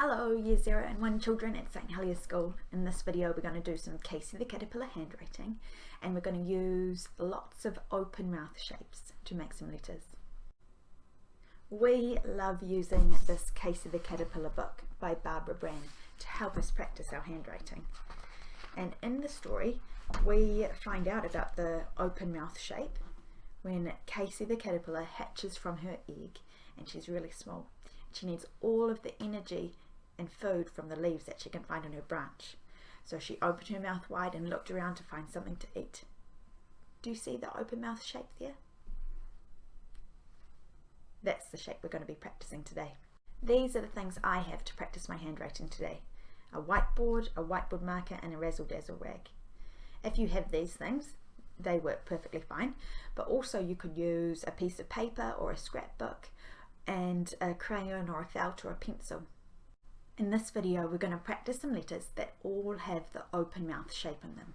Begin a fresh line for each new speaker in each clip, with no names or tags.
Hello Year 0 and 1 children at St Heliers School. In this video we're going to do some Casey the Caterpillar handwriting, and we're going to use lots of open mouth shapes to make some letters. We love using this Casey the Caterpillar book by Barbara Brand to help us practice our handwriting. And in the story we find out about the open mouth shape when Casey the Caterpillar hatches from her egg, and she's really small. She needs all of the energy and food from the leaves that she can find on her branch. So she opened her mouth wide and looked around to find something to eat. Do you see the open mouth shape there? That's the shape we're going to be practicing today. These are the things I have to practice my handwriting today. A whiteboard marker, and a razzle-dazzle rag. If you have these things, they work perfectly fine, but also you could use a piece of paper or a scrapbook and a crayon or a felt or a pencil. In this video we're going to practice some letters that all have the open mouth shape in them.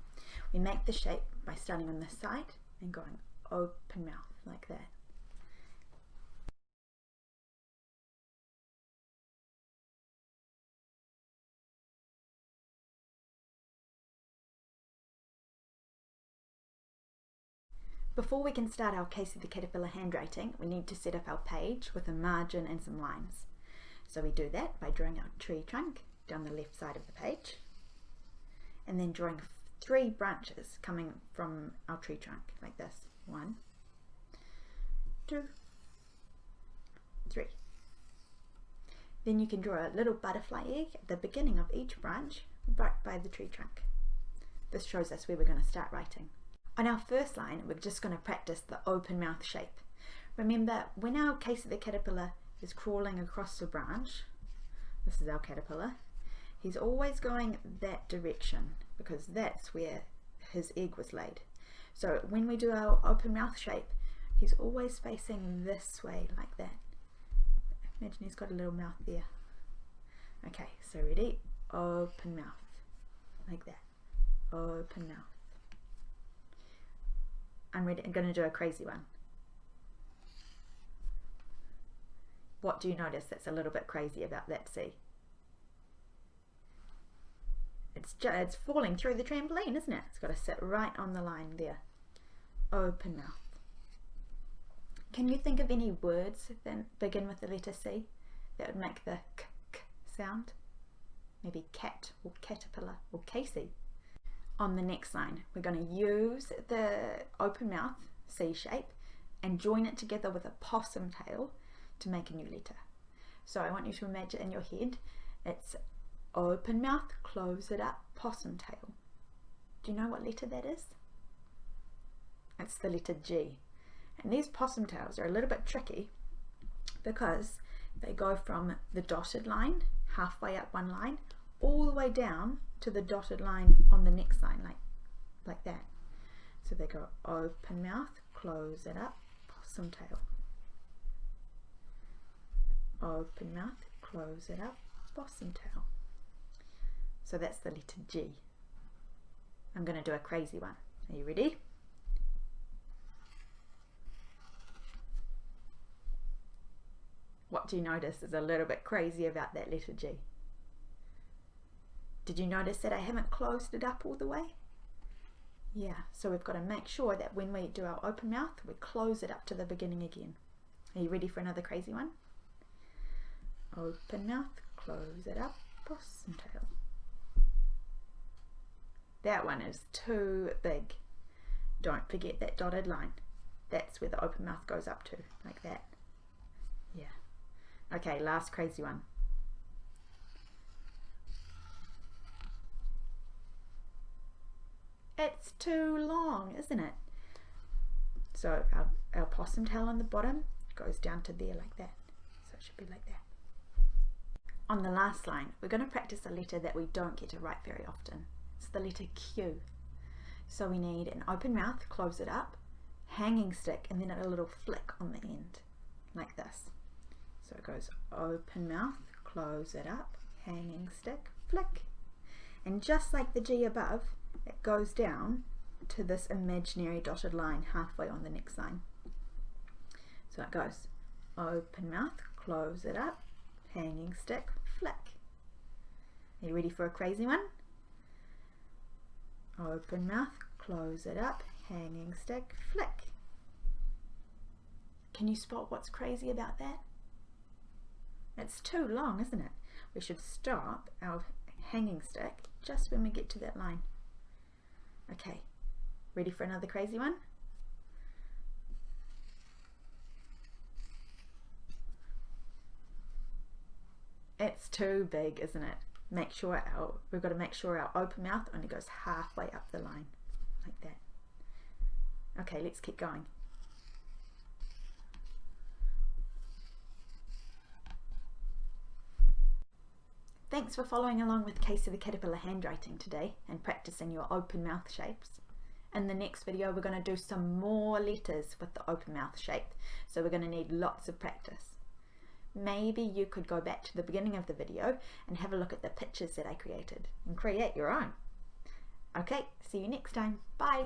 We make the shape by starting on this side and going open mouth like that. Before we can start our Casey the Caterpillar handwriting, we need to set up our page with a margin and some lines. So we do that by drawing our tree trunk down the left side of the page, and then drawing 3 branches coming from our tree trunk like this. 1, 2, 3. Then you can draw a little butterfly egg at the beginning of each branch right by the tree trunk. This shows us where we're going to start writing. On our first line, we're just going to practice the open mouth shape. Remember, when our Casey the Caterpillar is crawling across the branch, this is our caterpillar, he's always going that direction because that's where his egg was laid. So when we do our open mouth shape, he's always facing this way like that. Imagine he's got a little mouth there. Okay, so ready? Open mouth. Like that. Open mouth. I'm going to do a crazy one. What do you notice that's a little bit crazy about that C? It's falling through the trampoline, isn't it? It's got to sit right on the line there. Open mouth. Can you think of any words that begin with the letter C that would make the k sound? Maybe cat or caterpillar or Casey. On the next line, we're going to use the open mouth C shape and join it together with a possum tail to make a new letter. So I want you to imagine in your head it's open mouth, close it up, possum tail. Do you know what letter that is? It's the letter G. And these possum tails are a little bit tricky because they go from the dotted line, halfway up one line, all the way down to the dotted line on the next line, like that. So they go open mouth, close it up, possum tail. Open mouth, close it up, possum tail. So that's the letter G. I'm going to do a crazy one. Are you ready? What do you notice is a little bit crazy about that letter G? Did you notice that I haven't closed it up all the way? Yeah, so we've got to make sure that when we do our open mouth, we close it up to the beginning again. Are you ready for another crazy one? Open mouth, close it up, possum tail. That one is too big. Don't forget that dotted line. That's where the open mouth goes up to, like that. Yeah. Okay, last crazy one. It's too long, isn't it? So our possum tail on the bottom goes down to there like that. So it should be like that. On the last line, we're going to practice a letter that we don't get to write very often. It's the letter Q. So we need an open mouth, close it up, hanging stick, and then a little flick on the end, like this. So it goes open mouth, close it up, hanging stick, flick. And just like the G above, it goes down to this imaginary dotted line halfway on the next line. So it goes open mouth, close it up, hanging stick, flick. Are you ready for a crazy one? Open mouth, close it up, hanging stick, flick. Can you spot what's crazy about that? It's too long, isn't it? We should stop our hanging stick just when we get to that line. Okay, ready for another crazy one? It's too big, isn't it? We've got to make sure our open mouth only goes halfway up the line, like that. Okay, let's keep going. Thanks for following along with Case of the Caterpillar handwriting today and practicing your open mouth shapes. In the next video we're going to do some more letters with the open mouth shape, so we're going to need lots of practice. Maybe you could go back to the beginning of the video and have a look at the pictures that I created and create your own. Okay, see you next time. Bye!